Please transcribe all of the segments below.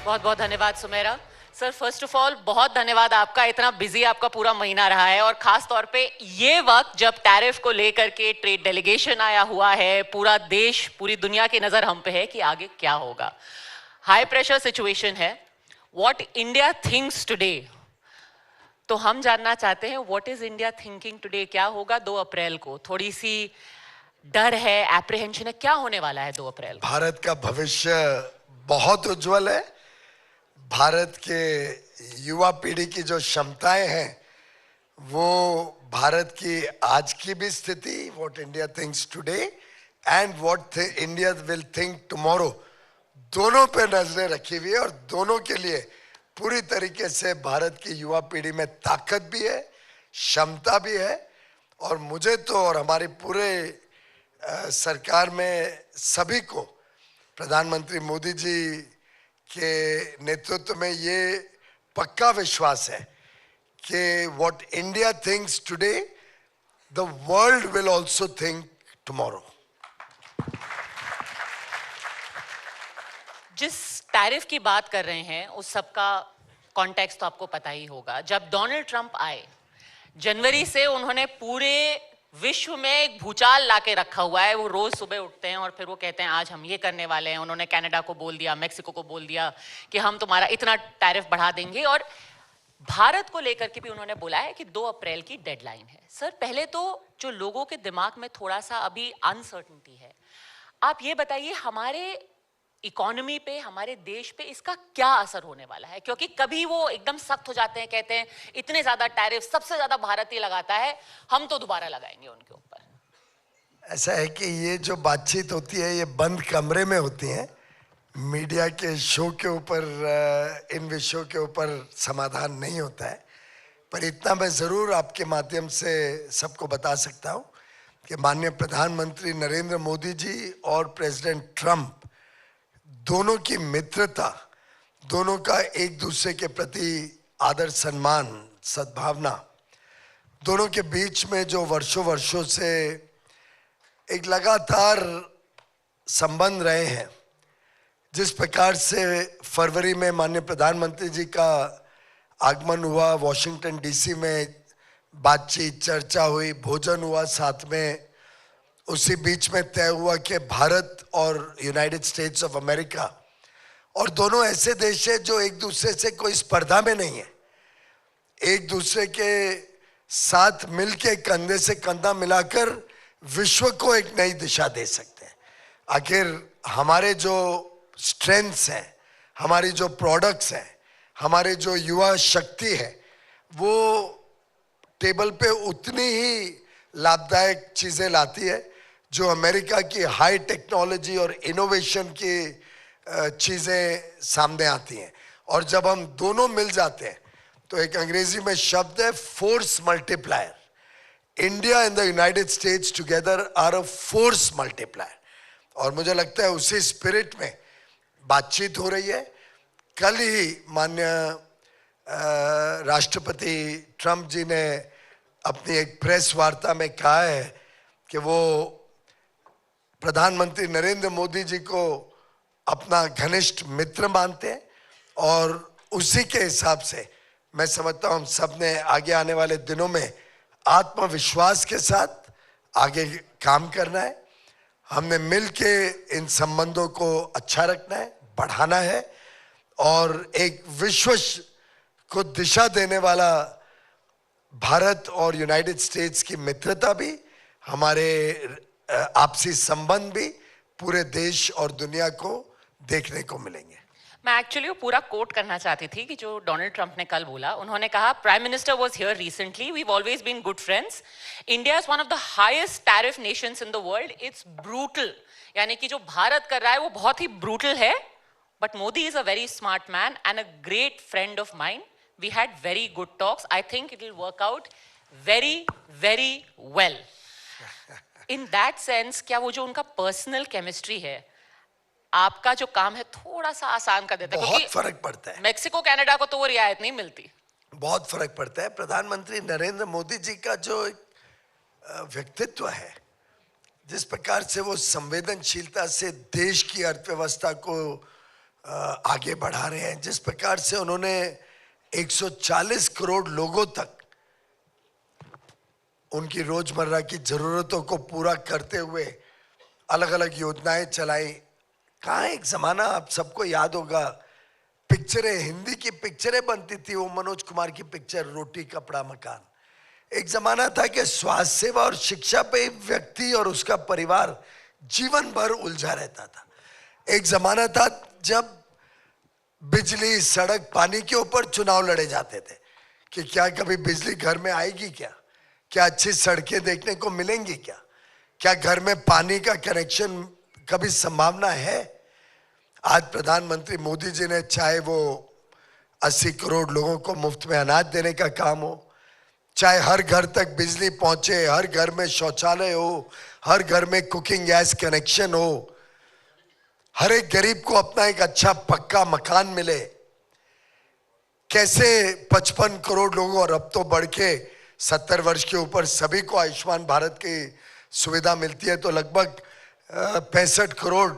बहुत बहुत धन्यवाद Sumera sir. First of all बहुत धन्यवाद आपका, इतना बिजी आपका पूरा महीना रहा है और खास तौर पे ये वक्त जब टैरिफ को लेकर के ट्रेड डेलीगेशन आया हुआ है, पूरा देश पूरी दुनिया की नजर हम पे है कि आगे क्या होगा। हाई प्रेशर सिचुएशन है। व्हाट इंडिया थिंक्स टुडे, तो हम जानना चाहते हैं what is India thinking today. क्या होगा 2 अप्रैल को? थोड़ी सी डर है, एप्रीहेंशन है, क्या होने वाला है 2 अप्रैल को? भारत का भविष्य बहुत उज्जवल है। भारत के युवा पीढ़ी की जो क्षमताएं हैं वो भारत की आज की भी स्थिति, what India thinks today and what India will think tomorrow, दोनों पे नजरें रखी हुई है और दोनों के लिए पूरी तरीके से भारत की युवा पीढ़ी में ताकत भी है, क्षमता भी है। और मुझे तो और हमारी पूरे सरकार में सभी को प्रधानमंत्री मोदी जी के नेतृत्व में ये पक्का विश्वास है कि what India thinks today the world will also think tomorrow. जिस टैरिफ की बात कर रहे हैं उस सबका कॉन्टेक्स्ट तो आपको पता ही होगा। जब डोनाल्ड ट्रंप आए जनवरी से, उन्होंने पूरे विश्व में एक भूचाल लाके रखा हुआ है। वो रोज सुबह उठते हैं और फिर वो कहते हैं आज हम ये करने वाले हैं। उन्होंने कनाडा को बोल दिया, मेक्सिको को बोल दिया कि हम तुम्हारा इतना टैरिफ बढ़ा देंगे। और भारत को लेकर के भी उन्होंने बोला है कि 2 अप्रैल की डेडलाइन है। सर पहले तो जो लोगों के दिमाग में थोड़ा सा अभी अनसर्टेनिटी है, आप ये बताइए हमारे इकोनॉमी पे, हमारे देश पे इसका क्या असर होने वाला है? क्योंकि कभी वो एकदम सख्त हो जाते हैं, कहते हैं इतने ज्यादा टैरिफ सबसे ज्यादा भारत ही लगाता है, हम तो दोबारा लगाएंगे उनके ऊपर। ऐसा है कि ये जो बातचीत होती है ये बंद कमरे में होती है, मीडिया के शो के ऊपर इन विषयों के ऊपर समाधान नहीं होता है। पर इतना मैं ज़रूर आपके माध्यम से सबको बता सकता हूँ कि माननीय प्रधानमंत्री नरेंद्र मोदी जी और प्रेसिडेंट ट्रंप दोनों की मित्रता, दोनों का एक दूसरे के प्रति आदर सम्मान, सद्भावना, दोनों के बीच में जो वर्षों वर्षों से एक लगातार संबंध रहे हैं, जिस प्रकार से फरवरी में माननीय प्रधानमंत्री जी का आगमन हुआ, वॉशिंगटन डीसी में बातचीत चर्चा हुई, भोजन हुआ साथ में, उसी बीच में तय हुआ कि भारत और यूनाइटेड स्टेट्स ऑफ अमेरिका, और दोनों ऐसे देश हैं जो एक दूसरे से कोई स्पर्धा में नहीं है, एक दूसरे के साथ मिलके कंधे से कंधा मिलाकर विश्व को एक नई दिशा दे सकते हैं। आखिर हमारे जो स्ट्रेंथ्स हैं, हमारी जो प्रोडक्ट्स हैं, हमारे जो युवा शक्ति है, वो टेबल पे उतनी ही लाभदायक चीज़ें लाती है जो अमेरिका की हाई टेक्नोलॉजी और इनोवेशन की चीज़ें सामने आती हैं। और जब हम दोनों मिल जाते हैं तो एक अंग्रेजी में शब्द है force multiplier. India and the United States together are a force multiplier. और मुझे लगता है उसी स्पिरिट में बातचीत हो रही है। कल ही माननीय राष्ट्रपति ट्रंप जी ने अपनी एक प्रेस वार्ता में कहा है कि वो प्रधानमंत्री नरेंद्र मोदी जी को अपना घनिष्ठ मित्र मानते हैं और उसी के हिसाब से मैं समझता हूँ हम सब ने आगे आने वाले दिनों में आत्मविश्वास के साथ आगे काम करना है। हमने मिल के इन संबंधों को अच्छा रखना है, बढ़ाना है और एक विश्व को दिशा देने वाला भारत और यूनाइटेड स्टेट्स की मित्रता भी, हमारे आपसी संबंध भी पूरे देश और दुनिया को देखने को मिलेंगे। मैं एक्चुअली वो पूरा कोट करना चाहती थी कि जो डोनाल्ड ट्रंप ने कल बोला। उन्होंने कहा prime minister was here recently, we have always been good friends, India is one of the highest tariff nations in the world, it's brutal. यानी कि जो भारत कर रहा है वो बहुत ही ब्रूटल है, but Modi is a very smart man and a great friend of mine, we had very good talks, I think it will work out very very well. In that sense क्या वो जो उनका पर्सनल केमिस्ट्री है, आपका जो काम है थोड़ा सा आसान कर देता है? बहुत फर्क पड़ता है। मेक्सिको कनाडा को तो वो रियायत नहीं मिलती। बहुत फर्क पड़ता है। प्रधानमंत्री नरेंद्र मोदी जी का जो व्यक्तित्व है, जिस प्रकार से वो संवेदनशीलता से देश की अर्थव्यवस्था को आगे बढ़ा रहे हैं। जिस प्रकार से उन्होंने 140 करोड़ लोगों तक उनकी रोजमर्रा की जरूरतों को पूरा करते हुए अलग अलग योजनाएं चलाई। कहाँ एक जमाना आप सबको याद होगा, पिक्चरें, हिंदी की पिक्चरें बनती थी, वो मनोज कुमार की पिक्चर रोटी कपड़ा मकान। एक जमाना था कि स्वास्थ्य सेवा और शिक्षा पे व्यक्ति और उसका परिवार जीवन भर उलझा रहता था। एक जमाना था जब बिजली, सड़क, पानी के ऊपर चुनाव लड़े जाते थे कि क्या कभी बिजली घर में आएगी, क्या अच्छी सड़कें देखने को मिलेंगी, क्या घर में पानी का कनेक्शन कभी संभावना है। आज प्रधानमंत्री मोदी जी ने, चाहे वो 80 करोड़ लोगों को मुफ्त में अनाज देने का काम हो, चाहे हर घर तक बिजली पहुंचे, हर घर में शौचालय हो, हर घर में कुकिंग गैस कनेक्शन हो, हर एक गरीब को अपना एक अच्छा पक्का मकान मिले, कैसे 55 करोड़ लोगों और अब तो बढ़ के 70 वर्ष के ऊपर सभी को आयुष्मान भारत की सुविधा मिलती है, तो लगभग 65 करोड़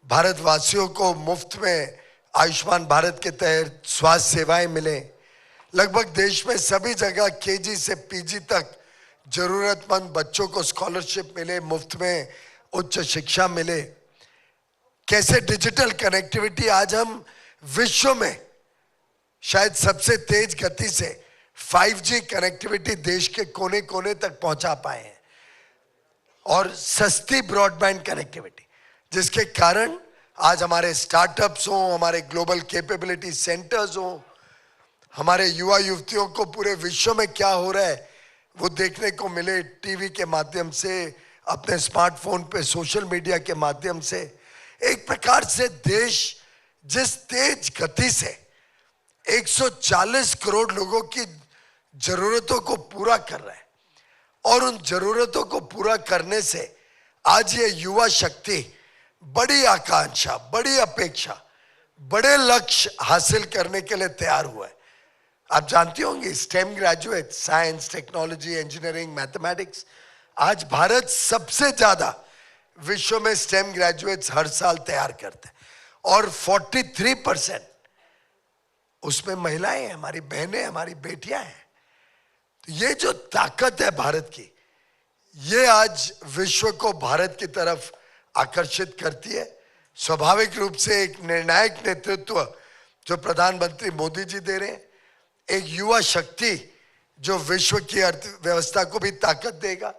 भारतवासियों को मुफ्त में आयुष्मान भारत के तहत स्वास्थ्य सेवाएं मिले। लगभग देश में सभी जगह केजी से पीजी तक जरूरतमंद बच्चों को स्कॉलरशिप मिले, मुफ्त में उच्च शिक्षा मिले। कैसे डिजिटल कनेक्टिविटी, आज हम विश्व में शायद सबसे तेज गति से 5G कनेक्टिविटी देश के कोने कोने तक पहुंचा पाए हैं, और सस्ती ब्रॉडबैंड कनेक्टिविटी, जिसके कारण आज हमारे स्टार्टअप्स हों, हमारे ग्लोबल कैपेबिलिटी सेंटर्स हों, हमारे युवा युवतियों को पूरे विश्व में क्या हो रहा है वो देखने को मिले टीवी के माध्यम से, अपने स्मार्टफोन पे, सोशल मीडिया के माध्यम से। एक प्रकार से देश जिस तेज गति से 140 करोड़ लोगों की जरूरतों को पूरा कर रहा है, और उन जरूरतों को पूरा करने से आज ये युवा शक्ति बड़ी आकांक्षा, बड़ी अपेक्षा, बड़े लक्ष्य हासिल करने के लिए तैयार हुआ है। आप जानती होंगे stem graduate, science, technology, engineering, mathematics, आज भारत सबसे ज्यादा विश्व में स्टेम ग्रेजुएट्स हर साल तैयार करते हैं, और 43% उसमें महिलाएं हैं, हमारी बहनें, हमारी बेटियां हैं। तो ये जो ताकत है भारत की, ये आज विश्व को भारत की तरफ आकर्षित करती है। स्वाभाविक रूप से एक निर्णायक नेतृत्व जो प्रधानमंत्री मोदी जी दे रहे हैं, एक युवा शक्ति जो विश्व की अर्थव्यवस्था को भी ताकत देगा,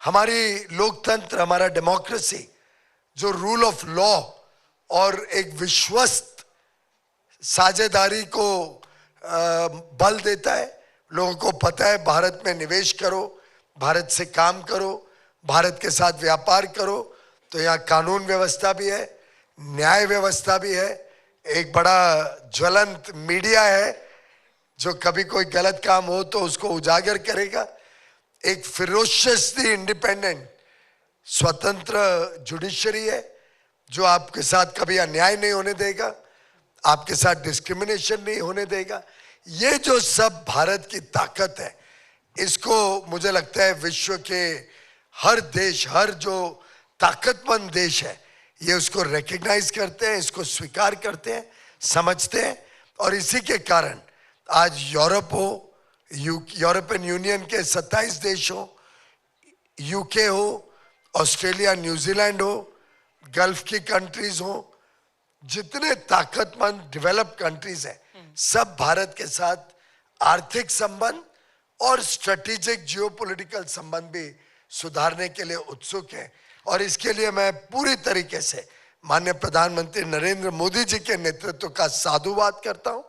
हमारी लोकतंत्र, हमारा डेमोक्रेसी जो रूल ऑफ लॉ और एक विश्वस्त साझेदारी को बल देता है। लोगों को पता है भारत में निवेश करो, भारत से काम करो, भारत के साथ व्यापार करो, तो यहाँ कानून व्यवस्था भी है, न्याय व्यवस्था भी है, एक बड़ा ज्वलंत मीडिया है जो कभी कोई गलत काम हो तो उसको उजागर करेगा, एक फिरोशियसली इंडिपेंडेंट स्वतंत्र जुडिशरी है जो आपके साथ कभी अन्याय नहीं होने देगा, आपके साथ डिस्क्रिमिनेशन नहीं होने देगा। ये जो सब भारत की ताकत है, इसको मुझे लगता है विश्व के हर देश, हर जो ताकतमंद देश है, ये उसको रिकग्नाइज करते हैं, इसको स्वीकार करते हैं, समझते हैं। और इसी के कारण आज यूरोप हो, यूरोपियन यूनियन के 27 देश हो, यूके हो, ऑस्ट्रेलिया, न्यूजीलैंड हो, गल्फ की कंट्रीज हो, जितने ताकतमंद डेवलप्ड कंट्रीज हैं, सब भारत के साथ आर्थिक संबंध और स्ट्रेटेजिक जियोपॉलिटिकल संबंध भी सुधारने के लिए उत्सुक है। और इसके लिए मैं पूरी तरीके से माननीय प्रधानमंत्री नरेंद्र मोदी जी के नेतृत्व का साधुवाद करता हूं,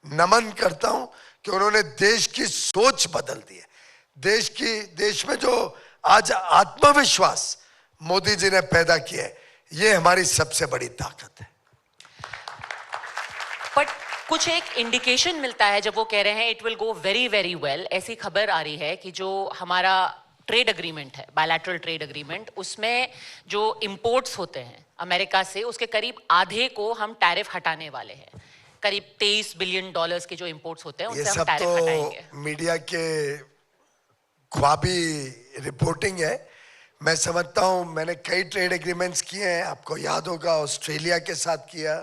नमन करता हूं कि उन्होंने देश की सोच बदल दी है। देश में जो आज आत्मविश्वास मोदी जी ने पैदा किया है, ये हमारी सबसे बड़ी ताकत है। बट कुछ एक इंडिकेशन मिलता है जब वो कह रहे हैं it will go very very well. ऐसी खबर आ रही है कि जो हमारा ट्रेड अग्रीमेंट है, बायलैटरल ट्रेड अग्रीमेंट, उसमें जो इंपोर्ट्स होते हैं अमेरिका से, उसके करीब आधे को हम टैरिफ हटाने वाले हैं। करीब $23 बिलियन के जो इंपोर्ट्स होते हैं उनसे हम टैरिफ हटाएंगे। ये सब तो मीडिया के ख्वाबी रिपोर्टिंग है। मैं समझता हूं, मैंने कई ट्रेड एग्रीमेंट्स किए हैं, आपको याद होगा ऑस्ट्रेलिया के साथ किया,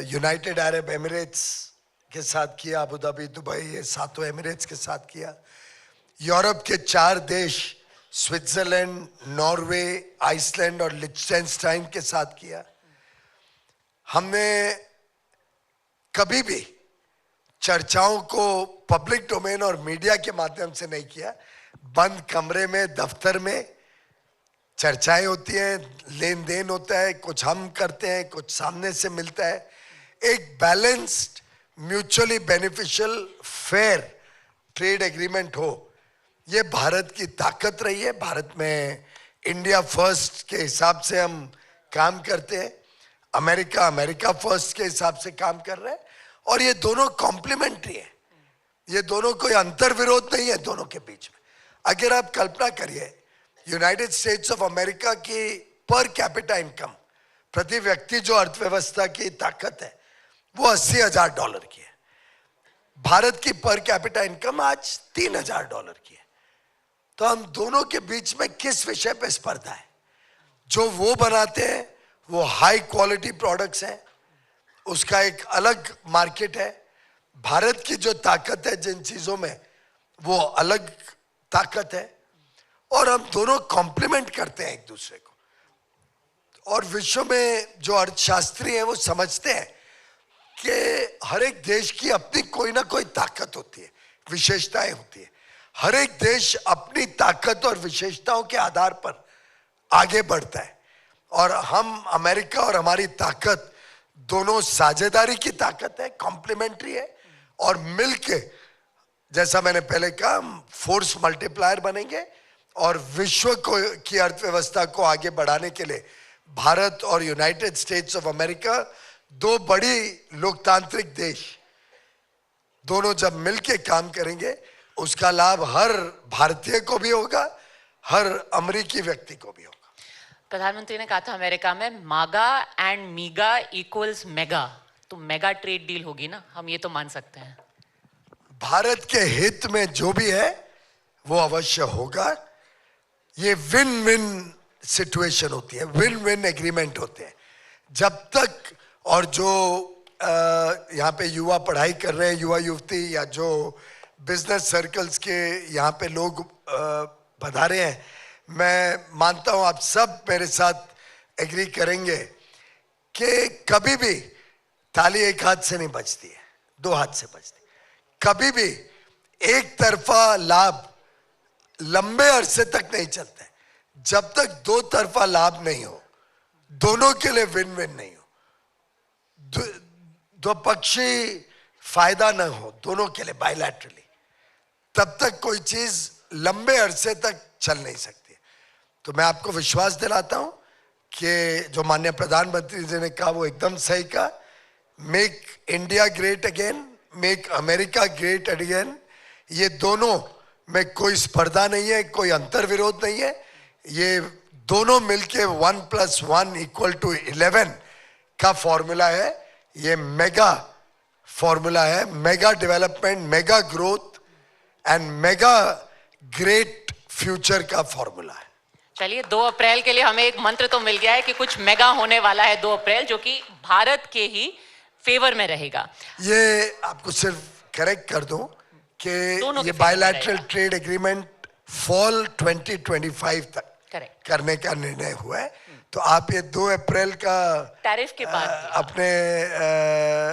यूनाइटेड अरब एमिरेट्स के साथ किया, अबू धाबी, दुबई, ये सातों एमिरेट्स के साथ किया। यूरोप के 4 देश स्विट्जरलैंड, नॉर्वे, आइसलैंड और लिechtenstein के साथ किया। हमने कभी भी चर्चाओं को पब्लिक डोमेन और मीडिया के माध्यम से नहीं किया। बंद कमरे में, दफ्तर में चर्चाएं होती हैं, लेन देन होता है, कुछ हम करते हैं, कुछ सामने से मिलता है। एक balanced, mutually beneficial, fair trade agreement हो, ये भारत की ताकत रही है। भारत में इंडिया फर्स्ट के हिसाब से हम काम करते हैं, अमेरिका फर्स्ट के हिसाब से काम कर रहे हैं, और ये दोनों कॉम्प्लीमेंट्री है। ये दोनों कोई अंतर विरोध नहीं है दोनों के बीच में। अगर आप कल्पना करिए, यूनाइटेड स्टेट्स ऑफ अमेरिका की पर कैपिटा इनकम, प्रति व्यक्ति जो अर्थव्यवस्था की ताकत है, वो $80,000 की है। भारत की पर कैपिटा इनकम आज $3,000 की है। तो हम दोनों के बीच में किस विषय पे स्पर्धा है? जो वो बनाते हैं वो हाई क्वालिटी प्रोडक्ट्स हैं, उसका एक अलग मार्केट है। भारत की जो ताकत है जिन चीजों में, वो अलग ताकत है, और हम दोनों कॉम्प्लीमेंट करते हैं एक दूसरे को। और विश्व में जो अर्थशास्त्री हैं वो समझते हैं कि हर एक देश की अपनी कोई ना कोई ताकत होती है, विशेषताएं होती है। हर एक देश अपनी ताकत और विशेषताओं के आधार पर आगे बढ़ता है, और हम, अमेरिका और हमारी ताकत दोनों साझेदारी की ताकत है, कॉम्प्लीमेंट्री है, और मिलके, जैसा मैंने पहले कहा, फोर्स मल्टीप्लायर बनेंगे, और विश्व को की अर्थव्यवस्था को आगे बढ़ाने के लिए भारत और यूनाइटेड स्टेट्स ऑफ अमेरिका, 2 बड़ी लोकतांत्रिक देश, दोनों जब मिलके काम करेंगे, उसका लाभ हर भारतीय को भी होगा, हर अमेरिकी व्यक्ति को भी होगा। प्रधानमंत्री ने कहा था अमेरिका में, मागा एंड मीगा इक्वल्स मेगा, तो मेगा ट्रेड डील होगी ना, हम ये तो मान सकते हैं। भारत के हित में जो भी है वो अवश्य होगा। ये विन विन सिचुएशन होती है, विन विन एग्रीमेंट होते हैं। जब तक, और जो यहाँ पे युवा पढ़ाई कर रहे हैं, युवा युवती, या जो बिजनेस सर्कल्स के यहाँ पे लोग पधारे हैं, मैं मानता हूँ आप सब मेरे साथ एग्री करेंगे कि कभी भी ताली एक हाथ से नहीं बजती है, 2 हाथ से बजती। कभी भी एक तरफा लाभ लंबे अरसे तक नहीं चलता है। जब तक 2 तरफा लाभ नहीं हो, दोनों के लिए विन विन नहीं हो, दो पक्षी फायदा ना हो दोनों के लिए बायलैटरली, तब तक कोई चीज लंबे अरसे तक चल नहीं सकती। तो मैं आपको विश्वास दिलाता हूं कि जो माननीय प्रधानमंत्री जी ने कहा वो एकदम सही कहा। Make India great again, make America great again, ये दोनों में कोई स्पर्धा नहीं है, कोई अंतर विरोध नहीं है। ये दोनों मिलके 1 + 1 = 11 का फॉर्मूला है। ये मेगा फॉर्मूला है, mega development, mega growth and mega great future का फॉर्मूला है। चलिए, 2 अप्रैल के लिए हमें एक मंत्र तो मिल गया है कि कुछ मेगा होने वाला है 2 अप्रैल, जो कि भारत के ही फेवर में रहेगा। ये आपको सिर्फ करेक्ट कर दूं कि ये बायलैटरल ट्रेड एग्रीमेंट फॉल 2025 तक करने का निर्णय हुआ है। तो आप ये 2 अप्रैल का टैरिफ के बाद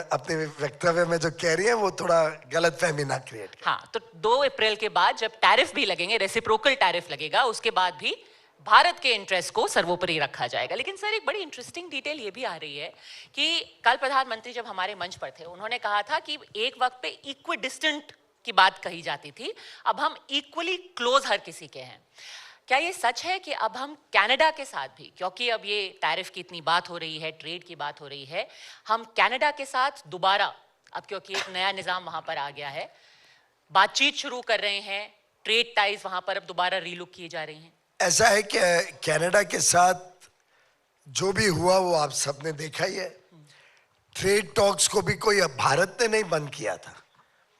अपने वक्तव्य में जो कह रही है वो थोड़ा गलतफहमी ना क्रिएट करें। हाँ, तो 2 अप्रैल के बाद जब टैरिफ भी लगेंगे, रेसिप्रोकल टैरिफ लगेगा, उसके बाद भी भारत के इंटरेस्ट को सर्वोपरि रखा जाएगा। लेकिन सर, एक बड़ी इंटरेस्टिंग डिटेल ये भी आ रही है कि कल प्रधानमंत्री जब हमारे मंच पर थे, उन्होंने कहा था कि एक वक्त पे इक्वी डिस्टेंट की बात कही जाती थी, अब हम इक्वली क्लोज हर किसी के हैं। क्या ये सच है कि अब हम कनाडा के साथ भी, क्योंकि अब ये टैरिफ की इतनी बात हो रही है, ट्रेड की बात हो रही है, हम कनाडा के साथ दोबारा, अब क्योंकि एक नया निजाम वहां पर आ गया है, बातचीत शुरू कर रहे हैं, ट्रेड टाइज वहां पर अब दोबारा रीलुक की जा रही हैं? ऐसा है कि कनाडा के साथ जो भी हुआ वो आप सबने देखा ही है। ट्रेड टॉक्स को भी कोई भारत ने नहीं बंद किया था,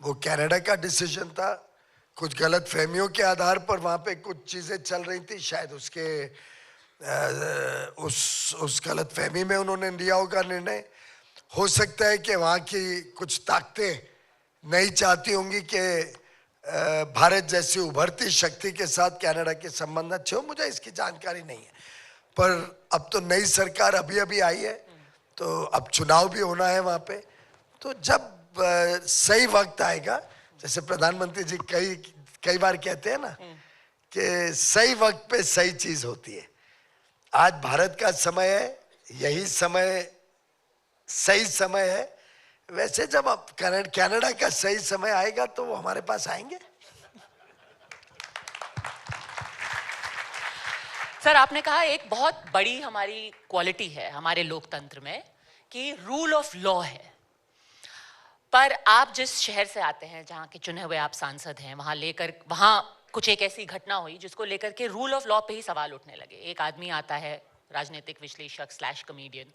वो कनाडा का डिसीजन था। कुछ गलत फहमियों के आधार पर वहाँ पे कुछ चीज़ें चल रही थी, शायद उसके उस गलत फहमी में उन्होंने लिया होगा निर्णय। हो सकता है कि वहाँ की कुछ ताकतें नहीं चाहती होंगी कि भारत जैसी उभरती शक्ति के साथ कनाडा के संबंध अच्छे हो, मुझे इसकी जानकारी नहीं है। पर अब तो नई सरकार अभी अभी आई है, तो अब चुनाव भी होना है वहाँ पे, तो जब सही वक्त आएगा, जैसे प्रधानमंत्री जी कई बार कहते हैं ना कि सही वक्त पे सही चीज होती है। आज भारत का समय है, यही समय सही समय है। वैसे जब अब कनाडा का सही समय आएगा तो वो हमारे पास आएंगे। सर, आपने कहा एक बहुत बड़ी हमारी क्वालिटी है हमारे लोकतंत्र में कि रूल ऑफ लॉ है। पर आप जिस शहर से आते हैं, जहाँ के चुने हुए आप सांसद हैं, वहाँ कुछ एक ऐसी घटना हुई जिसको लेकर के रूल ऑफ लॉ पे ही सवाल उठने लगे। एक आदमी आता है, राजनीतिक विश्लेषक स्लैश कॉमेडियन,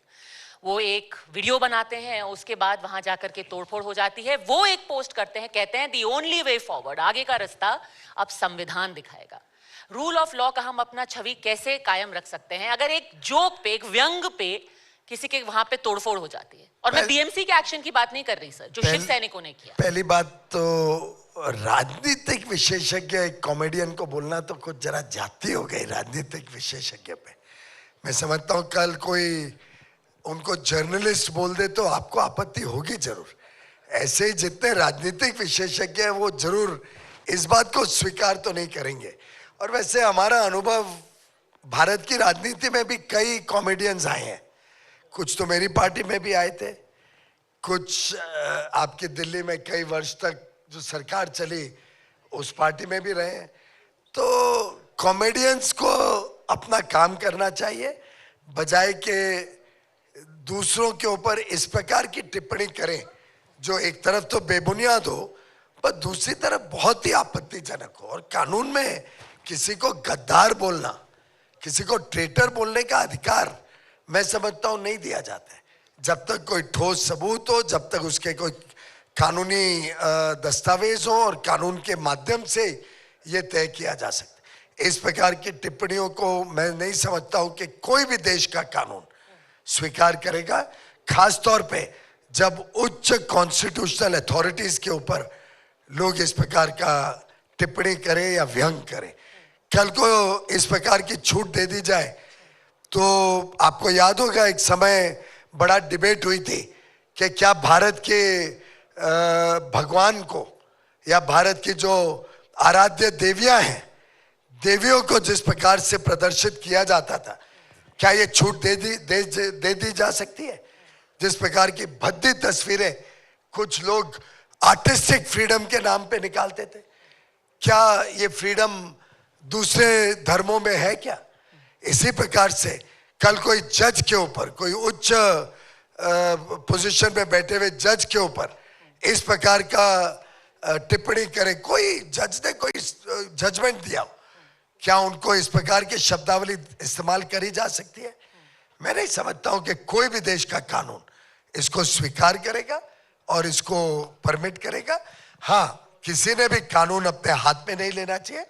वो एक वीडियो बनाते हैं, उसके बाद वहां जाकर के तोड़फोड़ हो जाती है। वो एक पोस्ट करते हैं, कहते हैं दी ओनली वे फॉरवर्ड, आगे का रास्ता अब संविधान दिखाएगा। रूल ऑफ लॉ का हम अपना छवि कैसे कायम रख सकते हैं अगर एक जोक पे, एक व्यंग पे किसी के वहां पे तोड़फोड़ हो जाती है? और मैं बीएमसी के एक्शन की बात नहीं कर रही सर, जो शिव सैनिकों ने किया। पहली बात तो राजनीतिक विशेषज्ञ एक कॉमेडियन को बोलना तो कुछ जरा जाती हो गई राजनीतिक विशेषज्ञ पे। मैं समझता हूँ कल कोई उनको जर्नलिस्ट बोल दे तो आपको आपत्ति होगी जरूर। ऐसे ही जितने राजनीतिक विशेषज्ञ हैं वो जरूर इस बात को स्वीकार तो नहीं करेंगे। और वैसे हमारा अनुभव भारत की राजनीति में भी कई कॉमेडियंस आए हैं, कुछ तो मेरी पार्टी में भी आए थे, कुछ आपकी दिल्ली में कई वर्ष तक जो सरकार चली उस पार्टी में भी रहे हैं। तो कॉमेडियंस को अपना काम करना चाहिए, बजाय के दूसरों के ऊपर इस प्रकार की टिप्पणी करें जो एक तरफ तो बेबुनियाद हो पर दूसरी तरफ बहुत ही आपत्तिजनक हो। और कानून में किसी को गद्दार बोलना, किसी को ट्रेटर बोलने का अधिकार मैं समझता हूं नहीं दिया जाता है जब तक कोई ठोस सबूत हो, जब तक उसके कोई कानूनी दस्तावेज हो और कानून के माध्यम से ये तय किया जा सकता है। इस प्रकार की टिप्पणियों को मैं नहीं समझता हूं कि कोई भी देश का कानून स्वीकार करेगा, खास तौर पे जब उच्च कॉन्स्टिट्यूशनल अथॉरिटीज के ऊपर लोग इस प्रकार का टिप्पणी करें या व्यंग करें। कल को इस प्रकार की छूट दे दी जाए तो आपको याद होगा एक समय बड़ा डिबेट हुई थी कि क्या भारत के भगवान को या भारत की जो आराध्य देवियां हैं, देवियों को जिस प्रकार से प्रदर्शित किया जाता था, क्या ये छूट दे दी जा सकती है? जिस प्रकार की भद्दी तस्वीरें कुछ लोग आर्टिस्टिक फ्रीडम के नाम पे निकालते थे, क्या ये फ्रीडम दूसरे धर्मों में है क्या? इसी प्रकार से कल कोई जज के ऊपर, कोई उच्च पोजीशन में बैठे हुए जज के ऊपर इस प्रकार का टिप्पणी करे, कोई जज ने कोई जजमेंट दिया हो, क्या उनको इस प्रकार की शब्दावली इस्तेमाल करी जा सकती है? मैं नहीं समझता हूं कि कोई भी देश का कानून इसको स्वीकार करेगा और इसको परमिट करेगा। हाँ, किसी ने भी कानून अपने हाथ में नहीं लेना चाहिए।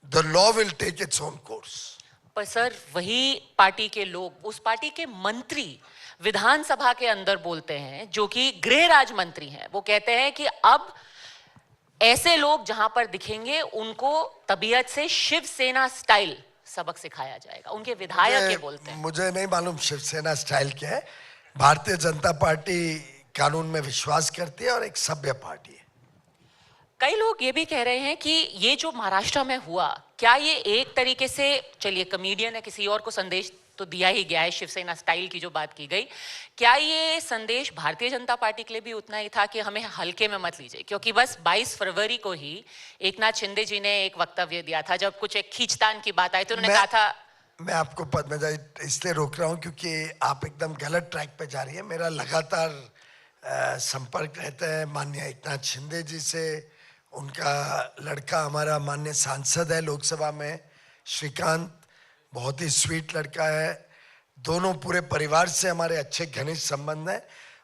The law will take its own course. पर सर, वही पार्टी के लोग, उस पार्टी के मंत्री विधानसभा के अंदर बोलते हैं, जो कि गृह राज्य मंत्री हैं, वो कहते हैं कि अब ऐसे लोग जहां पर दिखेंगे उनको तबीयत से शिवसेना स्टाइल सबक सिखाया जाएगा। उनके विधायक ये बोलते हैं। मुझे नहीं मालूम शिवसेना स्टाइल क्या है। भारतीय जनता पार्टी कानून में विश्वास करती है और एक सभ्य पार्टी है। कई लोग ये भी कह रहे हैं कि ये जो महाराष्ट्र में हुआ, क्या ये एक तरीके से, चलिए कॉमेडियन है, किसी और को संदेश तो दिया ही गया है, शिवसेना स्टाइल की जो बात की गई, क्या ये संदेश भारतीय जनता पार्टी के लिए भी उतना ही था कि हमें हल्के में मत लीजिए? क्योंकि बस 22 फरवरी को ही एकनाथ शिंदे जी ने एक वक्तव्य दिया था, जब कुछ एक खींचतान की बात आई तो उन्होंने कहा था। मैं आपको पद्मजा इसलिए रोक रहा हूं क्योंकि आप एकदम गलत ट्रैक पे जा रही है। मेरा लगातार संपर्क रहता है माननीय एकनाथ शिंदे जी से। उनका लड़का हमारा माननीय सांसद है लोकसभा में, श्रीकांत, बहुत ही स्वीट लड़का है। दोनों पूरे परिवार से हमारे अच्छे घनिष्ठ संबंध हैं।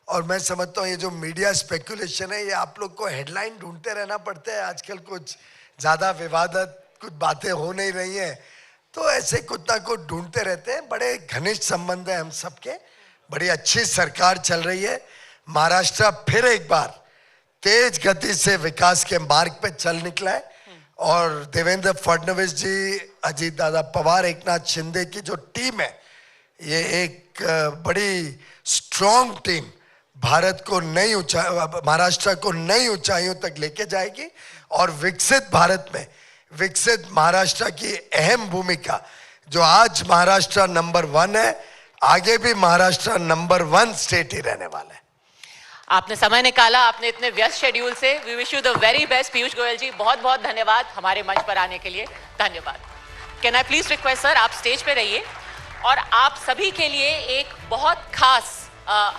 और मैं समझता हूँ ये जो मीडिया स्पेकुलेशन है, ये आप लोग को हेडलाइन ढूंढते रहना पड़ता है आजकल। कुछ ज़्यादा विवादित कुछ बातें हो नहीं रही हैं तो ऐसे कुछ ना कुछ ढूंढते रहते हैं। बड़े घनिष्ठ संबंध है हम सबके, बड़ी अच्छी सरकार चल रही है। महाराष्ट्र फिर एक बार तेज गति से विकास के मार्ग पे चल निकला है और देवेंद्र फडणवीस जी, अजीत दादा पवार, एकनाथ शिंदे की जो टीम है, ये एक बड़ी स्ट्रॉन्ग टीम भारत को नई ऊंचाई, महाराष्ट्र को नई ऊंचाइयों तक लेके जाएगी और विकसित भारत में विकसित महाराष्ट्र की अहम भूमिका, जो आज महाराष्ट्र नंबर 1 है, आगे भी महाराष्ट्र नंबर 1 स्टेट ही रहने वाला है। आपने समय निकाला, आपने इतने व्यस्त शेड्यूल से। We wish you the very best. Piyush Goyal ji, बहुत बहुत धन्यवाद हमारे मंच पर आने के लिए। धन्यवाद। Can I please request sir, आप स्टेज पे रहिए और आप सभी के लिए एक बहुत खास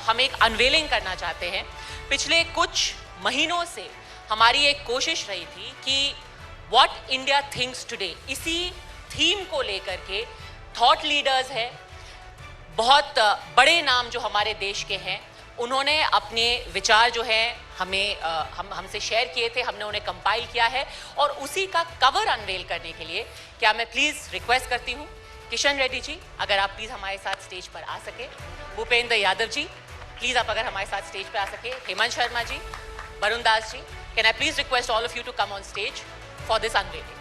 हम एक अनवेलिंग करना चाहते हैं। पिछले कुछ महीनों से हमारी एक कोशिश रही थी कि व्हाट इंडिया थिंक्स टुडे, इसी थीम को लेकर के थॉट लीडर्स हैं, बहुत बड़े नाम जो हमारे देश के हैं, उन्होंने अपने विचार जो हैं हमें हमसे शेयर किए थे, हमने उन्हें कंपाइल किया है और उसी का कवर अनवेल करने के लिए क्या मैं प्लीज रिक्वेस्ट करती हूँ किशन रेड्डी जी, अगर आप प्लीज हमारे साथ स्टेज पर आ सके। भूपेंद्र यादव जी, प्लीज आप अगर हमारे साथ स्टेज पर आ सके। Hemant Sharma ji, Varun Das ji, can I please request all of you to come on stage for this unveiling.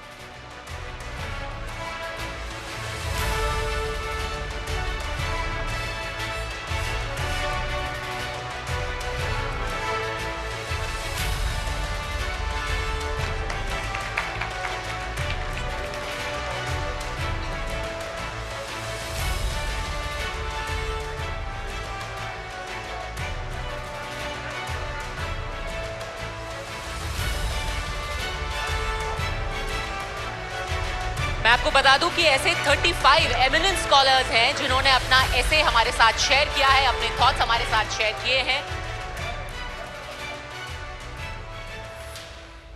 मैं आपको बता दूं कि ऐसे 35 एमिनेंट स्कॉलर्स हैं जिन्होंने अपना ऐसे हमारे साथ शेयर किया है, अपने थॉट्स हमारे साथ शेयर किए हैं।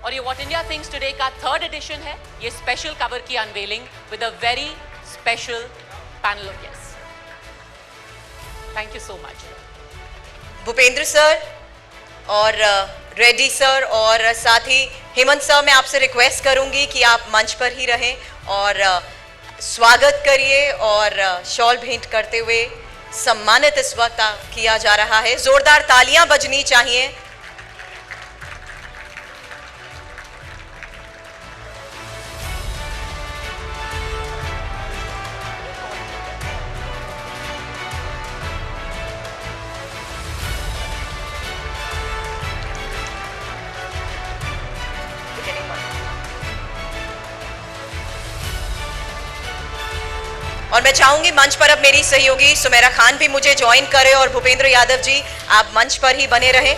और ये व्हाट इंडिया थिंक्स टुडे का 3rd एडिशन है। ये स्पेशल कवर की unveiling with a very special panel of guests. Thank you so much. Bhupendra sir और रेड्डी सर और साथ ही हेमंत सर, मैं आपसे रिक्वेस्ट करूंगी कि आप मंच पर ही रहें और स्वागत करिए और शॉल भेंट करते हुए सम्मानित इस वक्त किया जा रहा है। जोरदार तालियां बजनी चाहिए। और मैं चाहूंगी मंच पर अब मेरी सहयोगी सुमेरा खान भी मुझे ज्वाइन करे और भूपेंद्र यादव जी आप मंच पर ही बने रहें।